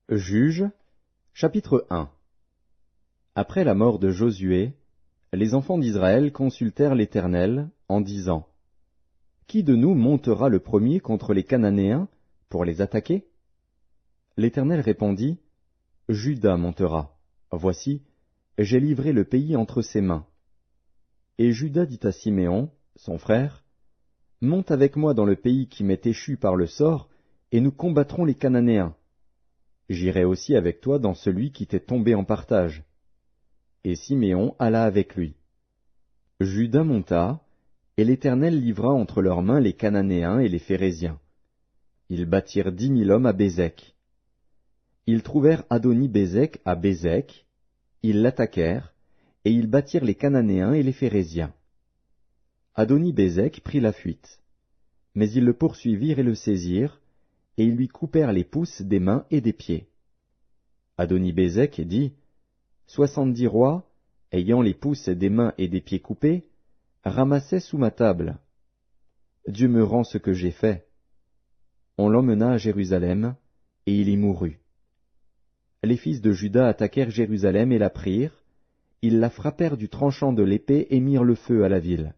Juges, chapitre 1. Après la mort de Josué, les enfants d'Israël consultèrent l'Éternel en disant: Qui de nous montera le premier contre les Cananéens pour les attaquer? L'Éternel répondit: Juda montera. Voici, j'ai livré le pays entre ses mains. Et Juda dit à Siméon, son frère: Monte avec moi dans le pays qui m'est échu par le sort, et nous combattrons les Cananéens. J'irai aussi avec toi dans celui qui t'est tombé en partage. Et Siméon alla avec lui. Juda monta, et l'Éternel livra entre leurs mains les Cananéens et les Phéréziens. Ils bâtirent 10 000 hommes à Bézek. Ils trouvèrent Adoni-Bézek à Bézek, ils l'attaquèrent, et ils bâtirent les Cananéens et les Phéréziens. Adoni-Bézek prit la fuite. Mais ils le poursuivirent et le saisirent, et ils lui coupèrent les pouces des mains et des pieds. Adoni-Bézek dit: 70 rois, ayant les pouces des mains et des pieds coupés, ramassaient sous ma table. Dieu me rend ce que j'ai fait. On l'emmena à Jérusalem, et il y mourut. Les fils de Juda attaquèrent Jérusalem et la prirent, ils la frappèrent du tranchant de l'épée et mirent le feu à la ville.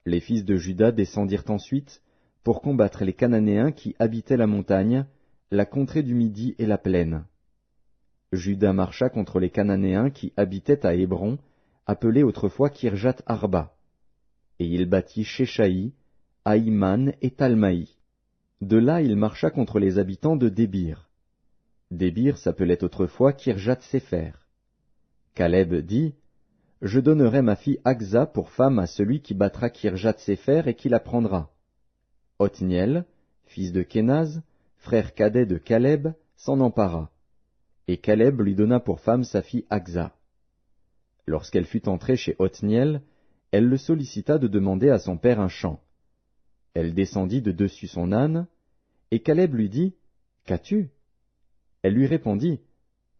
Les fils de Juda descendirent ensuite pour combattre les Cananéens qui habitaient la montagne, la contrée du Midi et la plaine. Juda marcha contre les Cananéens qui habitaient à Hébron, appelé autrefois Kirjat Arba. Et il bâtit Shéshaï, Aïman et Talmaï. De là il marcha contre les habitants de Débir. Débir s'appelait autrefois Kirjat Sépher. Caleb dit: Je donnerai ma fille Aksa pour femme à celui qui battra Kirjat Sépher et qui la prendra. Othniel, fils de Kénaz, frère cadet de Caleb, s'en empara. Et Caleb lui donna pour femme sa fille Aksa. Lorsqu'elle fut entrée chez Othniel, elle le sollicita de demander à son père un champ. Elle descendit de dessus son âne, et Caleb lui dit: Qu'as-tu? Elle lui répondit: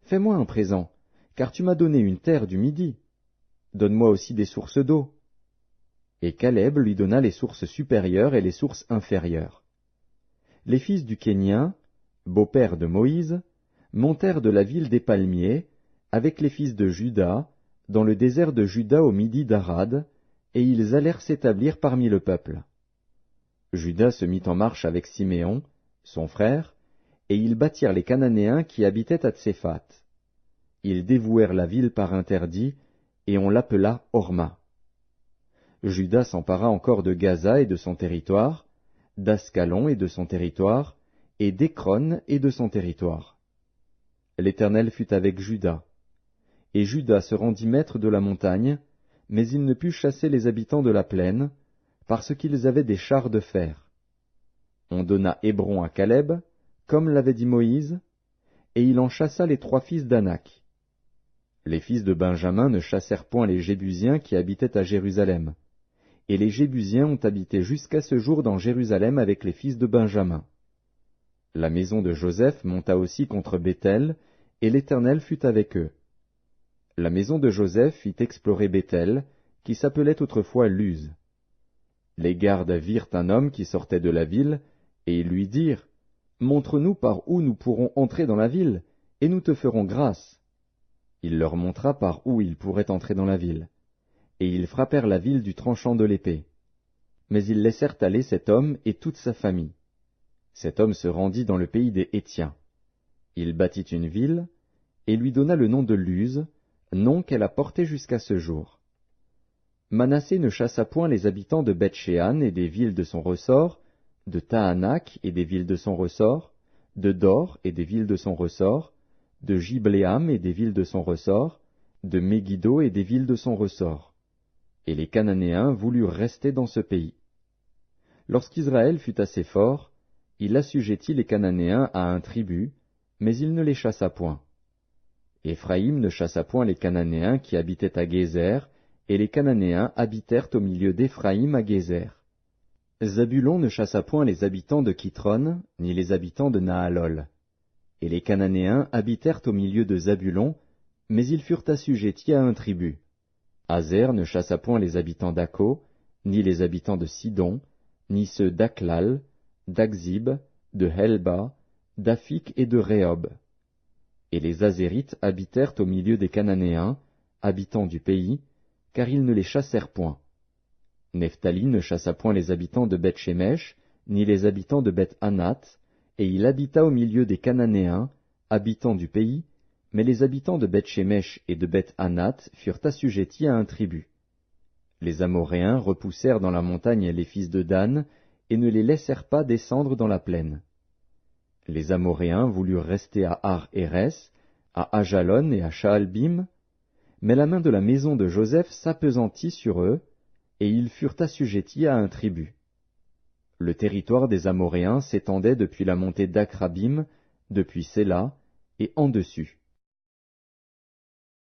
Fais-moi un présent, car tu m'as donné une terre du Midi. Donne-moi aussi des sources d'eau. Et Caleb lui donna les sources supérieures et les sources inférieures. Les fils du Kénien, beau-père de Moïse, montèrent de la ville des palmiers, avec les fils de Juda, dans le désert de Juda au midi d'Arad, et ils allèrent s'établir parmi le peuple. Juda se mit en marche avec Siméon, son frère, et ils battirent les Cananéens qui habitaient à Tséphat. Ils dévouèrent la ville par interdit, et on l'appela Horma. Juda s'empara encore de Gaza et de son territoire, d'Ascalon et de son territoire, et d'Écron et de son territoire. L'Éternel fut avec Juda. Et Juda se rendit maître de la montagne, mais il ne put chasser les habitants de la plaine, parce qu'ils avaient des chars de fer. On donna Hébron à Caleb, comme l'avait dit Moïse, et il en chassa les 3 fils d'Anak. Les fils de Benjamin ne chassèrent point les Jébusiens qui habitaient à Jérusalem, et les Jébusiens ont habité jusqu'à ce jour dans Jérusalem avec les fils de Benjamin. La maison de Joseph monta aussi contre Béthel, et l'Éternel fut avec eux. La maison de Joseph fit explorer Béthel, qui s'appelait autrefois Luz. Les gardes virent un homme qui sortait de la ville, et ils lui dirent: Montre-nous par où nous pourrons entrer dans la ville, et nous te ferons grâce. Il leur montra par où ils pourraient entrer dans la ville. Et ils frappèrent la ville du tranchant de l'épée. Mais ils laissèrent aller cet homme et toute sa famille. Cet homme se rendit dans le pays des Hétiens. Il bâtit une ville, et lui donna le nom de Luz, nom qu'elle a porté jusqu'à ce jour. Manassé ne chassa point les habitants de Beth-Shéan et des villes de son ressort, de Tahanak et des villes de son ressort, de Dor et des villes de son ressort, de Gibléam et des villes de son ressort, de Megiddo et des villes de son ressort. Et les Cananéens voulurent rester dans ce pays. Lorsqu'Israël fut assez fort, il assujettit les Cananéens à un tribut, mais il ne les chassa point. Éphraïm ne chassa point les Cananéens qui habitaient à Gézer, et les Cananéens habitèrent au milieu d'Éphraïm à Gézer. Zabulon ne chassa point les habitants de Kitron, ni les habitants de Nahalol. Et les Cananéens habitèrent au milieu de Zabulon, mais ils furent assujettis à un tribut. Azer ne chassa point les habitants d'Akko, ni les habitants de Sidon, ni ceux d'Aklal, d'Akzib, de Helba, d'Afik et de Rehob. Et les Azérites habitèrent au milieu des Cananéens, habitants du pays, car ils ne les chassèrent point. Nephtali ne chassa point les habitants de Beth-Shemesh, ni les habitants de Beth-Anath, et il habita au milieu des Cananéens, habitants du pays, mais les habitants de Beth-Shemesh et de Beth-Anath furent assujettis à un tribut. Les Amoréens repoussèrent dans la montagne les fils de Dan, et ne les laissèrent pas descendre dans la plaine. Les Amoréens voulurent rester à Ar-Hérès, à Ajalon et à Shaalbim, mais la main de la maison de Joseph s'appesantit sur eux, et ils furent assujettis à un tribut. Le territoire des Amoréens s'étendait depuis la montée d'Akrabim, depuis Séla, et en dessus.